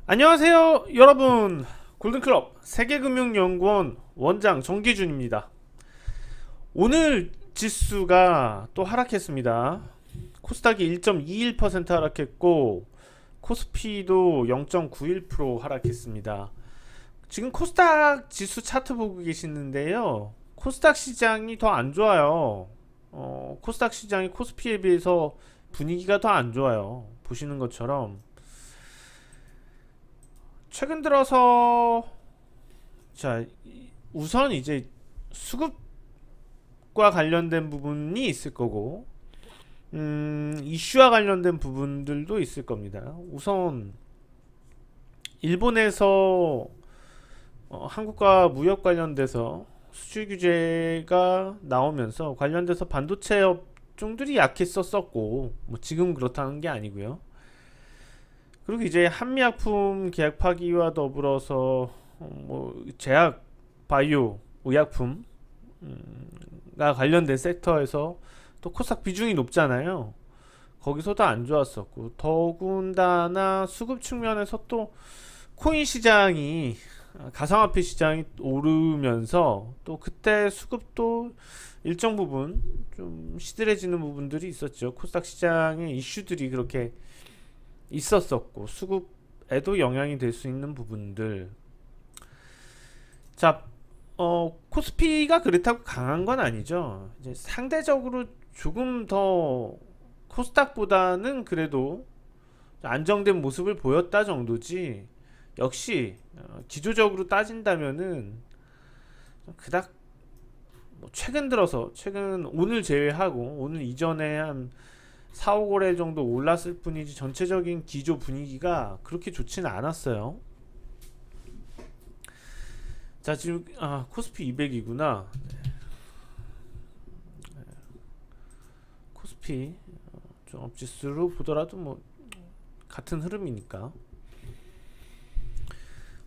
안녕하세요 여러분, 골든클럽 세계금융연구원 원장 정기준입니다. 오늘 지수가 또 하락했습니다. 코스닥이 1.21% 하락했고 코스피도 0.91% 하락했습니다. 지금 코스닥 지수 차트 보고 계시는데요, 코스닥 시장이 더 안 좋아요. 코스닥 시장이 코스피에 비해서 분위기가 더 안 좋아요. 보시는 것처럼 최근 들어서, 자, 우선 이제 수급과 관련된 부분이 있을 거고, 이슈와 관련된 부분들도 있을 겁니다. 우선 일본에서 한국과 무역 관련돼서 수출 규제가 나오면서 관련돼서 반도체 업종들이 약했었었고, 뭐 지금 그렇다는 게 아니고요. 그리고 이제 한미약품 계약 파기와 더불어서 뭐 제약, 바이오, 의약품과 관련된 섹터에서 또 코스닥 비중이 높잖아요. 거기서도 안 좋았었고, 더군다나 수급 측면에서 또 코인 시장이, 가상화폐 시장이 오르면서 또 그때 수급도 일정 부분 좀 시들해지는 부분들이 있었죠. 코스닥 시장의 이슈들이 그렇게 있었었고 수급에도 영향이 될 수 있는 부분들. 자, 코스피가 그렇다고 강한 건 아니죠. 이제 상대적으로 조금 더 코스닥보다는 그래도 안정된 모습을 보였다 정도지. 역시 기조적으로 따진다면은 그닥 최근 들어서, 최근 오늘 제외하고 오늘 이전에 한 4, 5거래 정도 올랐을 뿐이지 전체적인 기조 분위기가 그렇게 좋지는 않았어요. 자, 지금 코스피 200이구나. 코스피 종합지수로 보더라도 뭐 같은 흐름이니까.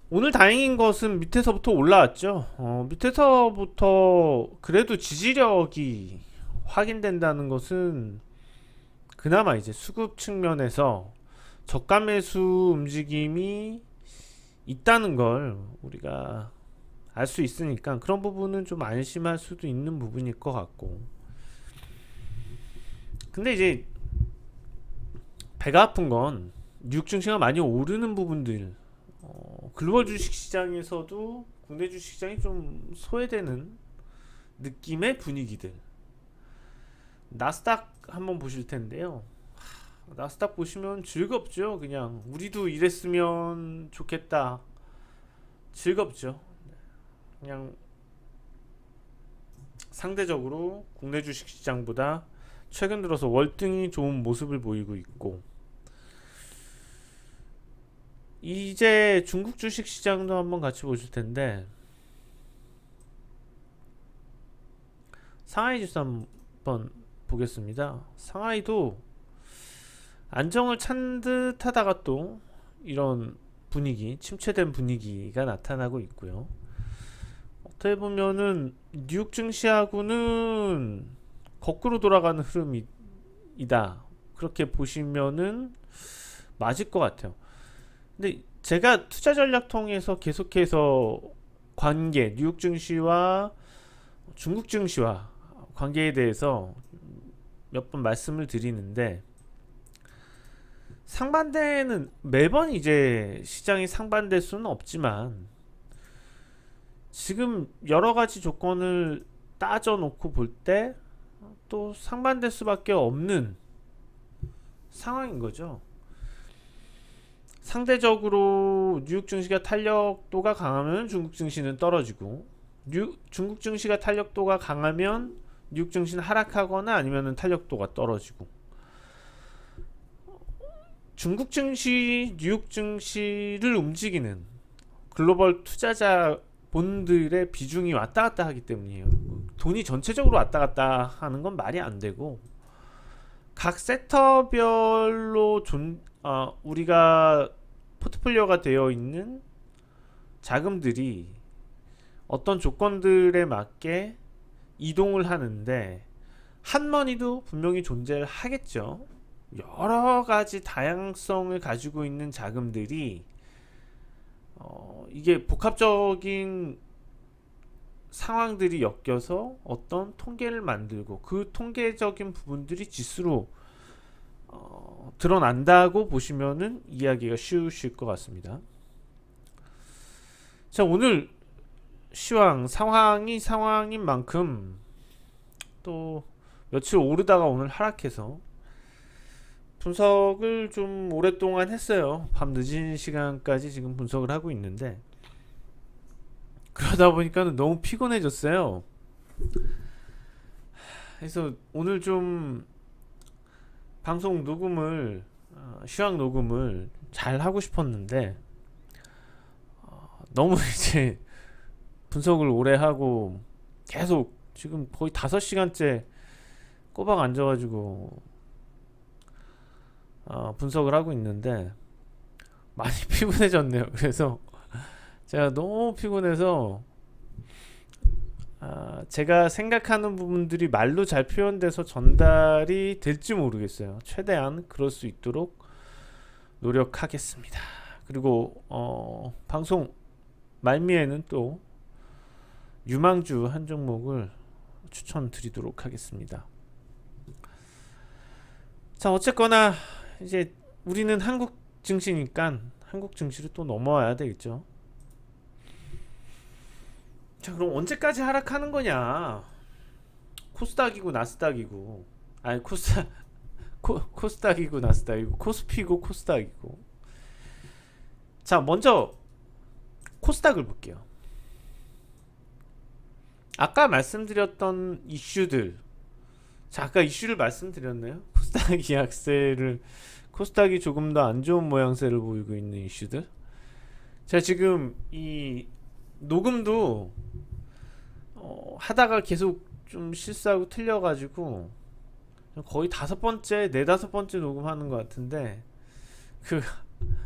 오늘 다행인 것은 밑에서부터 올라왔죠. 밑에서부터 그래도 지지력이 확인된다는 것은 그나마 이제 수급 측면에서 저가 매수 움직임이 있다는 걸 우리가 알 수 있으니까 그런 부분은 좀 안심할 수도 있는 부분일 것 같고. 근데 이제 배가 아픈 건 뉴욕 증시가 많이 오르는 부분들, 글로벌 주식 시장에서도 국내 주식 시장이 좀 소외되는 느낌의 분위기들. 나스닥 한번 보실 텐데요. 나스닥 보시면 즐겁죠. 그냥 우리도 이랬으면 좋겠다. 즐겁죠. 그냥 상대적으로 국내 주식시장보다 최근 들어서 월등히 좋은 모습을 보이고 있고, 이제 중국 주식시장도 한번 같이 보실 텐데, 상하이 지수 한번 보겠습니다. 상하이도 안정을 찾은 듯 하다가 또 이런 분위기, 침체된 분위기가 나타나고 있고요. 어떻게 보면은 뉴욕 증시하고는 거꾸로 돌아가는 흐름이다, 그렇게 보시면은 맞을 것 같아요. 근데 제가 투자 전략 통해서 계속해서 관계, 뉴욕 증시와 중국 증시와 관계에 대해서 몇 번 말씀을 드리는데, 상반되는, 매번 이제 시장이 상반될 수는 없지만 지금 여러 가지 조건을 따져 놓고 볼 때 또 상반될 수밖에 없는 상황인 거죠. 상대적으로 뉴욕 증시가 탄력도가 강하면 중국 증시는 떨어지고, 중국 증시가 탄력도가 강하면 뉴욕 증시는 하락하거나 아니면 탄력도가 떨어지고, 중국 증시, 뉴욕 증시를 움직이는 글로벌 투자자 본들의 비중이 왔다 갔다 하기 때문이에요. 돈이 전체적으로 왔다 갔다 하는 건 말이 안 되고, 각 섹터별로 우리가 포트폴리오가 되어 있는 자금들이 어떤 조건들에 맞게 이동을 하는데, 한머니도 분명히 존재를 하겠죠. 여러 가지 다양성을 가지고 있는 자금들이 이게 복합적인 상황들이 엮여서 어떤 통계를 만들고 그 통계적인 부분들이 지수로 드러난다고 보시면은 이해하기가 쉬우실 것 같습니다. 자, 오늘 시황 상황인 만큼 또 며칠 오르다가 오늘 하락해서 분석을 좀 오랫동안 했어요. 밤 늦은 시간까지 지금 분석을 하고 있는데, 그러다 보니까 너무 피곤해졌어요. 그래서 오늘 좀 방송 녹음을 시황 녹음을 잘 하고 싶었는데 너무 이제 분석을 오래 하고 계속 지금 거의 5시간째 꼬박 앉아가지고 분석을 하고 있는데 많이 피곤해졌네요. 그래서 제가 너무 피곤해서 제가 생각하는 부분들이 말로 잘 표현돼서 전달이 될지 모르겠어요. 최대한 그럴 수 있도록 노력하겠습니다. 그리고 방송 말미에는 또 유망주 한 종목을 추천드리도록 하겠습니다. 자, 어쨌거나 이제 우리는 한국 증시니까 한국 증시를 또 넘어와야 되겠죠. 자, 그럼 언제까지 하락하는 거냐? 코스닥이고 나스닥이고, 아니 코스닥이고 나스닥이고, 코스피고 코스닥이고. 자, 먼저 코스닥을 볼게요. 아까 말씀드렸던 이슈들, 자, 아까 이슈를 말씀드렸나요? 코스닥이 약세를, 코스닥이 조금 더 안 좋은 모양새를 보이고 있는 이슈들. 자, 지금 이 녹음도 하다가 계속 좀 실수하고 틀려가지고 거의 5번째, 4~5번째 녹음하는 것 같은데, 그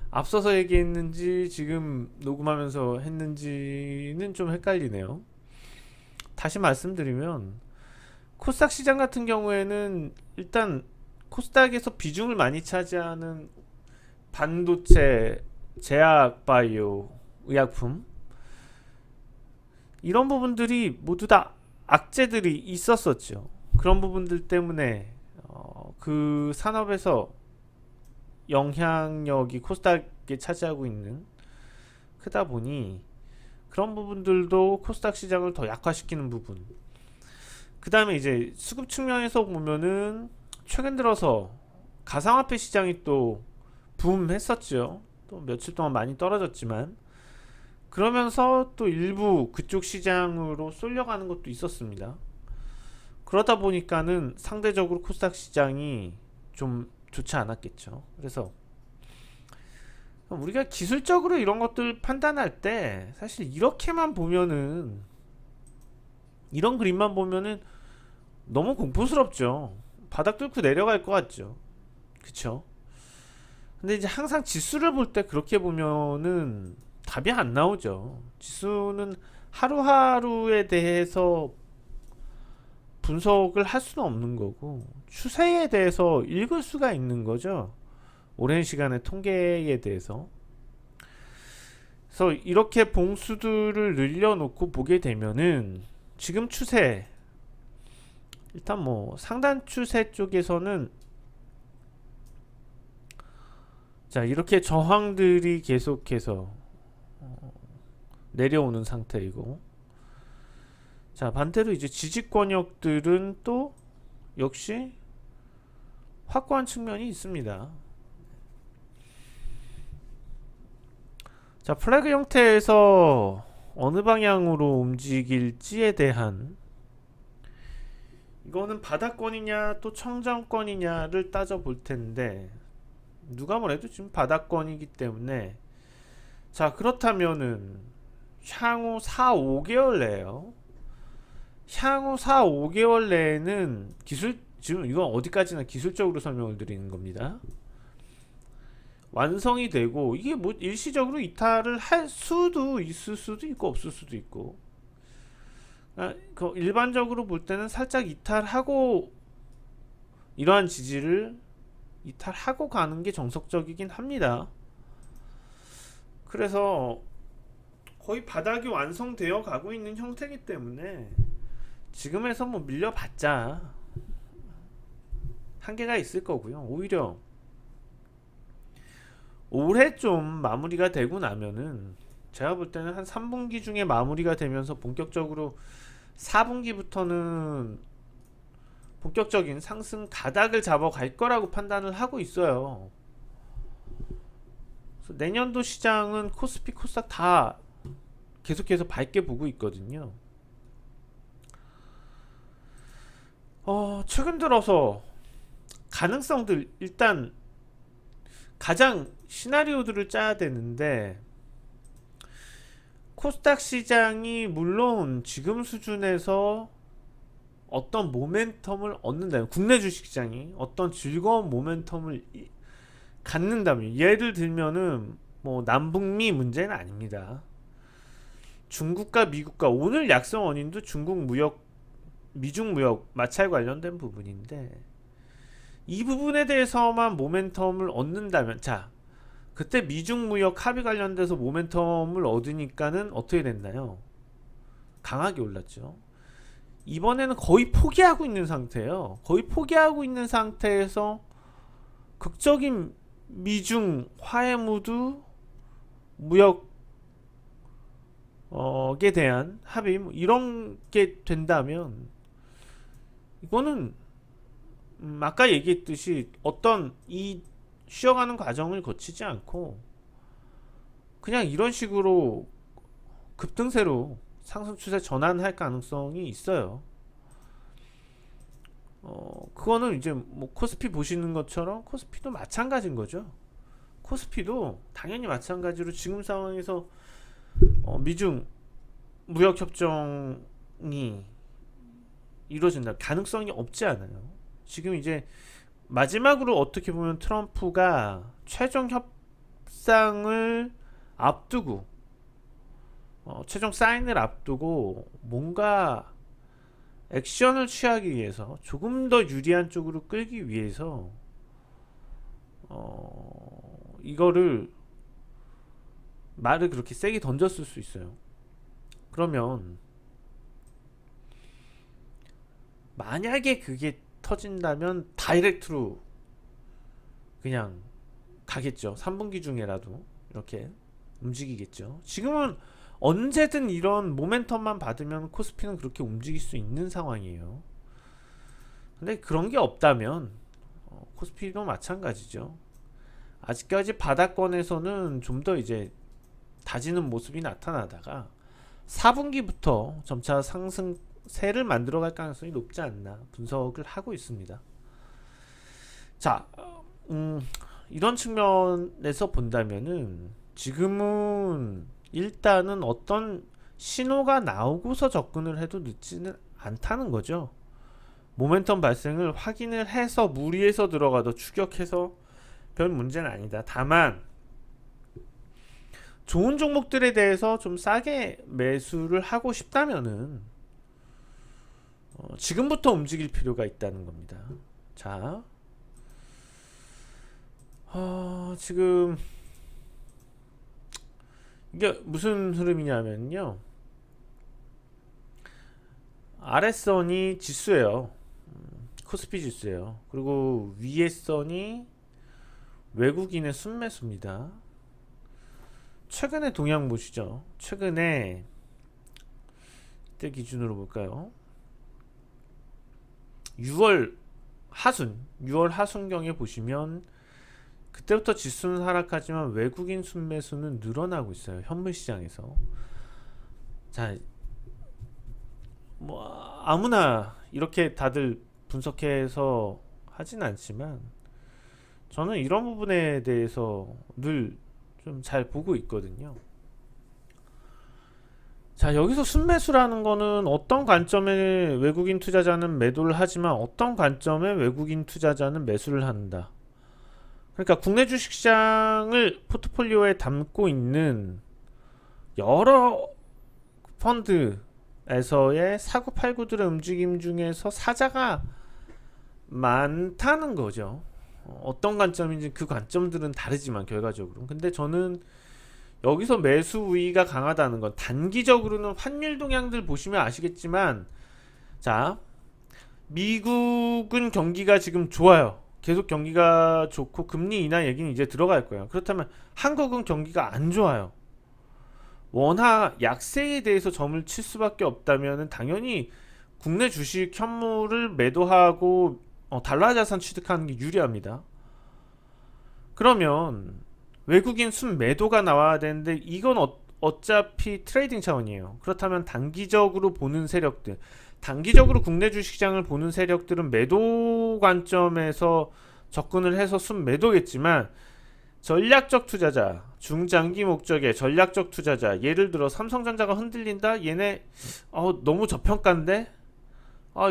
앞서서 얘기했는지 지금 녹음하면서 했는지는 좀 헷갈리네요. 다시 말씀드리면 코스닥 시장 같은 경우에는 일단 코스닥에서 비중을 많이 차지하는 반도체, 제약 바이오, 의약품, 이런 부분들이 모두 다 악재들이 있었었죠. 그런 부분들 때문에 그 산업에서 영향력이 코스닥에 차지하고 있는 크다 보니 그런 부분들도 코스닥 시장을 더 약화시키는 부분. 그 다음에 이제 수급 측면에서 보면은 최근 들어서 가상화폐 시장이 또 붐했었죠. 또 며칠 동안 많이 떨어졌지만 그러면서 또 일부 그쪽 시장으로 쏠려가는 것도 있었습니다. 그러다 보니까는 상대적으로 코스닥 시장이 좀 좋지 않았겠죠. 그래서 우리가 기술적으로 이런 것들 판단할 때 사실 이렇게만 보면은, 이런 그림만 보면은 너무 공포스럽죠. 바닥 뚫고 내려갈 것 같죠. 그쵸? 근데 이제 항상 지수를 볼 때 그렇게 보면은 답이 안 나오죠. 지수는 하루하루에 대해서 분석을 할 수는 없는 거고, 추세에 대해서 읽을 수가 있는 거죠. 오랜 시간의 통계에 대해서. 그래서 이렇게 봉수들을 늘려놓고 보게 되면은 지금 추세, 일단 뭐 상단 추세 쪽에서는 자, 이렇게 저항들이 계속해서 내려오는 상태이고, 자, 반대로 이제 지지 권역들은 또 역시 확고한 측면이 있습니다. 자, 플래그 형태에서 어느 방향으로 움직일지에 대한, 이거는 바닥권이냐 또 청정권이냐를 따져볼 텐데, 누가 뭐래도 지금 바닥권이기 때문에, 자, 그렇다면은 향후 4~5개월 내에요. 향후 4~5개월 내에는 지금 이건 어디까지나 기술적으로 설명을 드리는 겁니다. 완성이 되고, 이게 뭐 일시적으로 이탈을 할 수도 있을 수도 있고 없을 수도 있고, 일반적으로 볼 때는 살짝 이탈하고 이러한 지지를 이탈하고 가는 게 정석적이긴 합니다. 그래서 거의 바닥이 완성되어 가고 있는 형태이기 때문에 지금에서 뭐 밀려봤자 한계가 있을 거고요. 오히려 올해 좀 마무리가 되고 나면은 제가 볼 때는 한 3분기 중에 마무리가 되면서 본격적으로 4분기부터는 본격적인 상승 가닥을 잡아갈 거라고 판단을 하고 있어요. 그래서 내년도 시장은 코스피 코스닥 다 계속해서 밝게 보고 있거든요. 최근 들어서 가능성들, 일단 가장 시나리오들을 짜야 되는데, 코스닥 시장이 물론 지금 수준에서 어떤 모멘텀을 얻는다면, 국내 주식시장이 어떤 즐거운 모멘텀을 갖는다면, 예를 들면은 뭐 남북미 문제는 아닙니다. 중국과 미국과, 오늘 약성 원인도 중국 무역, 미중 무역 마찰 관련된 부분인데, 이 부분에 대해서만 모멘텀을 얻는다면, 자, 그때 미중 무역 합의 관련돼서 모멘텀을 얻으니까는 어떻게 됐나요? 강하게 올랐죠. 이번에는 거의 포기하고 있는 상태예요. 거의 포기하고 있는 상태에서 극적인 미중 화해 무드, 무역에 대한 합의, 뭐 이런 게 된다면, 이거는 아까 얘기했듯이 어떤 이 쉬어가는 과정을 거치지 않고 그냥 이런 식으로 급등세로 상승 추세 전환할 가능성이 있어요. 그거는 이제 뭐 코스피 보시는 것처럼 코스피도 마찬가지인 거죠. 코스피도 당연히 마찬가지로 지금 상황에서 미중 무역 협정이 이루어진다 가능성이 없지 않아요. 지금 이제 마지막으로 어떻게 보면 트럼프가 최종 협상을 앞두고 최종 사인을 앞두고 뭔가 액션을 취하기 위해서 조금 더 유리한 쪽으로 끌기 위해서 이거를 말을 그렇게 세게 던졌을 수 있어요. 그러면 만약에 그게 터진다면 다이렉트로 그냥 가겠죠. 3분기 중에라도 이렇게 움직이겠죠. 지금은 언제든 이런 모멘텀만 받으면 코스피는 그렇게 움직일 수 있는 상황이에요. 근데 그런 게 없다면 코스피도 마찬가지죠. 아직까지 바닥권에서는 좀 더 이제 다지는 모습이 나타나다가 4분기부터 점차 상승세를 만들어갈 가능성이 높지 않나 분석을 하고 있습니다. 자, 이런 측면에서 본다면은 지금은 일단은 어떤 신호가 나오고서 접근을 해도 늦지는 않다는 거죠. 모멘텀 발생을 확인을 해서 무리해서 들어가도 추격해서 별 문제는 아니다. 다만 좋은 종목들에 대해서 좀 싸게 매수를 하고 싶다면은 지금부터 움직일 필요가 있다는 겁니다. 자, 지금 이게 무슨 흐름이냐면요, 아랫선이 지수예요. 코스피 지수예요. 그리고 위에 선이 외국인의 순매수입니다. 최근의 동향 보시죠. 최근에 이때 기준으로 볼까요? 6월 하순경에 보시면 그때부터 지수는 하락하지만 외국인 순매수는 늘어나고 있어요. 현물 시장에서. 자, 뭐 아무나 이렇게 다들 분석해서 하진 않지만 저는 이런 부분에 대해서 늘 좀 잘 보고 있거든요. 자, 여기서 순매수라는 거는 어떤 관점에 외국인 투자자는 매도를 하지만 어떤 관점에 외국인 투자자는 매수를 한다. 그러니까 국내 주식시장을 포트폴리오에 담고 있는 여러 펀드에서의 사고팔고들의 움직임 중에서 사자가 많다는 거죠. 어떤 관점인지 그 관점들은 다르지만 결과적으로. 근데 저는 여기서 매수 우위가 강하다는 건 단기적으로는 환율 동향들 보시면 아시겠지만, 자, 미국은 경기가 지금 좋아요. 계속 경기가 좋고 금리 인하 얘기는 이제 들어갈 거예요. 그렇다면 한국은 경기가 안 좋아요. 원화 약세에 대해서 점을 칠 수밖에 없다면 당연히 국내 주식 현물을 매도하고 달러 자산 취득하는 게 유리합니다. 그러면 외국인 순매도가 나와야 되는데 이건 어차피 트레이딩 차원이에요. 그렇다면 단기적으로 보는 세력들, 단기적으로 국내 주식시장을 보는 세력들은 매도 관점에서 접근을 해서 순매도겠지만, 전략적 투자자, 중장기 목적의 전략적 투자자, 예를 들어 삼성전자가 흔들린다? 얘네 너무 저평가인데?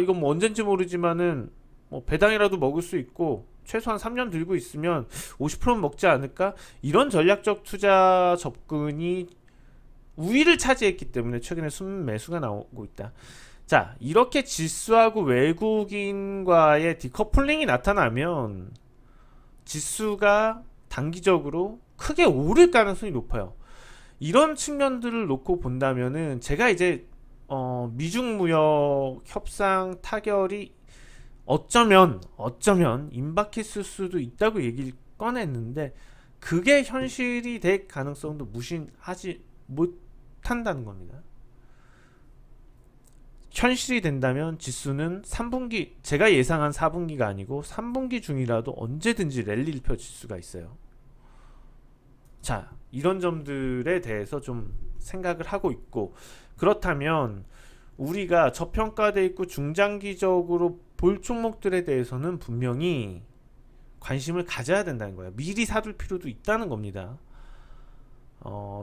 이건 뭐 언젠지 모르지만은 뭐 배당이라도 먹을 수 있고 최소한 3년 들고 있으면 50%는 먹지 않을까? 이런 전략적 투자 접근이 우위를 차지했기 때문에 최근에 순매수가 나오고 있다. 자, 이렇게 지수하고 외국인과의 디커플링이 나타나면 지수가 단기적으로 크게 오를 가능성이 높아요. 이런 측면들을 놓고 본다면은 제가 이제 미중 무역 협상 타결이 어쩌면 임박했을 수도 있다고 얘기를 꺼냈는데, 그게 현실이 될 가능성도 무시하지 못한다는 겁니다. 현실이 된다면 지수는 3분기, 제가 예상한 4분기가 아니고 3분기 중이라도 언제든지 랠리를 펼칠 수가 있어요. 자, 이런 점들에 대해서 좀 생각을 하고 있고, 그렇다면 우리가 저평가돼 있고 중장기적으로 볼 종목들에 대해서는 분명히 관심을 가져야 된다는 거예요. 미리 사둘 필요도 있다는 겁니다.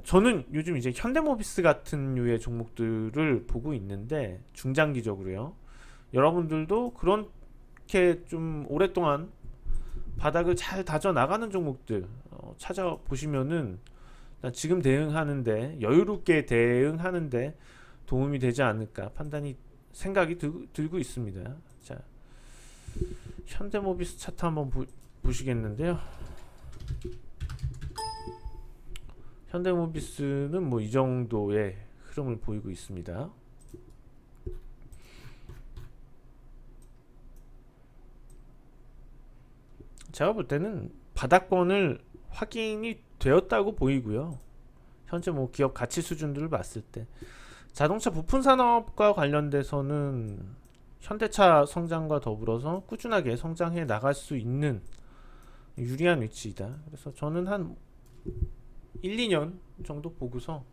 저는 요즘 이제 현대모비스 같은 류의 종목들을 보고 있는데, 중장기적으로요. 여러분들도 그렇게 좀 오랫동안 바닥을 잘 다져 나가는 종목들 찾아보시면은 지금 대응하는데, 여유롭게 대응하는데 도움이 되지 않을까 생각이 들고 있습니다. 자, 현대모비스 차트 한번 보시겠는데요. 현대모비스는 뭐 이 정도의 흐름을 보이고 있습니다. 제가 볼 때는 바닥권을 확인이 되었다고 보이고요. 현재 뭐 기업 가치 수준들을 봤을 때 자동차 부품 산업과 관련돼서는 현대차 성장과 더불어서 꾸준하게 성장해 나갈 수 있는 유리한 위치이다. 그래서 저는 한 1, 2년 정도 보고서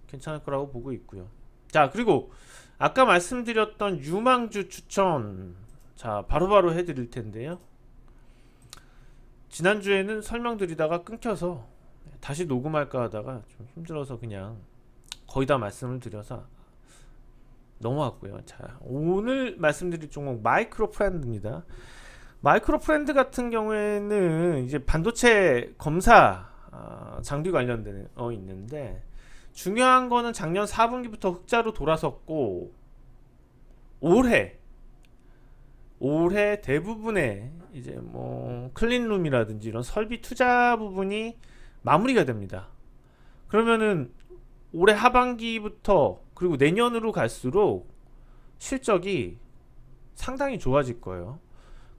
괜찮을 거라고 보고 있고요. 자, 그리고 아까 말씀드렸던 유망주 추천, 자, 바로바로 해드릴 텐데요. 지난주에는 설명드리다가 끊겨서 다시 녹음할까 하다가 좀 힘들어서 그냥 거의 다 말씀을 드려서 넘어왔고요. 자, 오늘 말씀드릴 종목 마이크로 프렌드입니다. 마이크로 프렌드 같은 경우에는 이제 반도체 검사 장비 관련된 있는데, 중요한 거는 작년 4분기부터 흑자로 돌아섰고, 올해 대부분의 이제 뭐 클린룸이라든지 이런 설비 투자 부분이 마무리가 됩니다. 그러면은 올해 하반기부터 그리고 내년으로 갈수록 실적이 상당히 좋아질 거예요.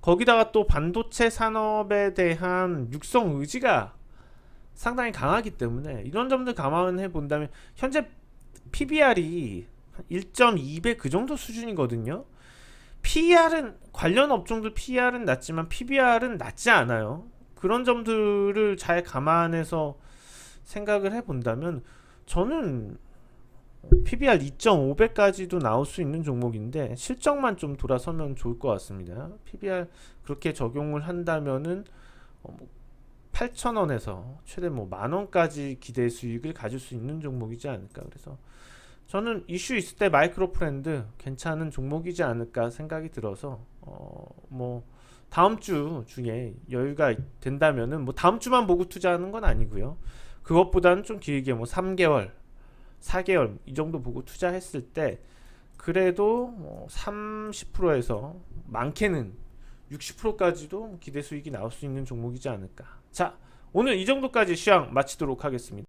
거기다가 또 반도체 산업에 대한 육성 의지가 상당히 강하기 때문에 이런 점들 감안해 본다면 현재 PBR이 1.2배 그 정도 수준이거든요. PER은 관련 업종들 PER은 낮지만 PBR은 낮지 않아요. 그런 점들을 잘 감안해서 생각을 해본다면 저는 PBR 2.5배까지도 나올 수 있는 종목인데, 실적만 좀 돌아서면 좋을 것 같습니다. PBR 그렇게 적용을 한다면은 8,000원에서 최대 뭐 만원까지 기대 수익을 가질 수 있는 종목이지 않을까. 그래서 저는 이슈 있을 때 마이크로 프렌드 괜찮은 종목이지 않을까 생각이 들어서 뭐 다음 주 중에 여유가 된다면은 뭐 다음 주만 보고 투자하는 건 아니고요. 그것보다는 좀 길게 뭐 3개월, 4개월 이 정도 보고 투자했을 때 그래도 뭐 30%에서 많게는 60%까지도 기대 수익이 나올 수 있는 종목이지 않을까. 자, 오늘 이 정도까지 시황 마치도록 하겠습니다.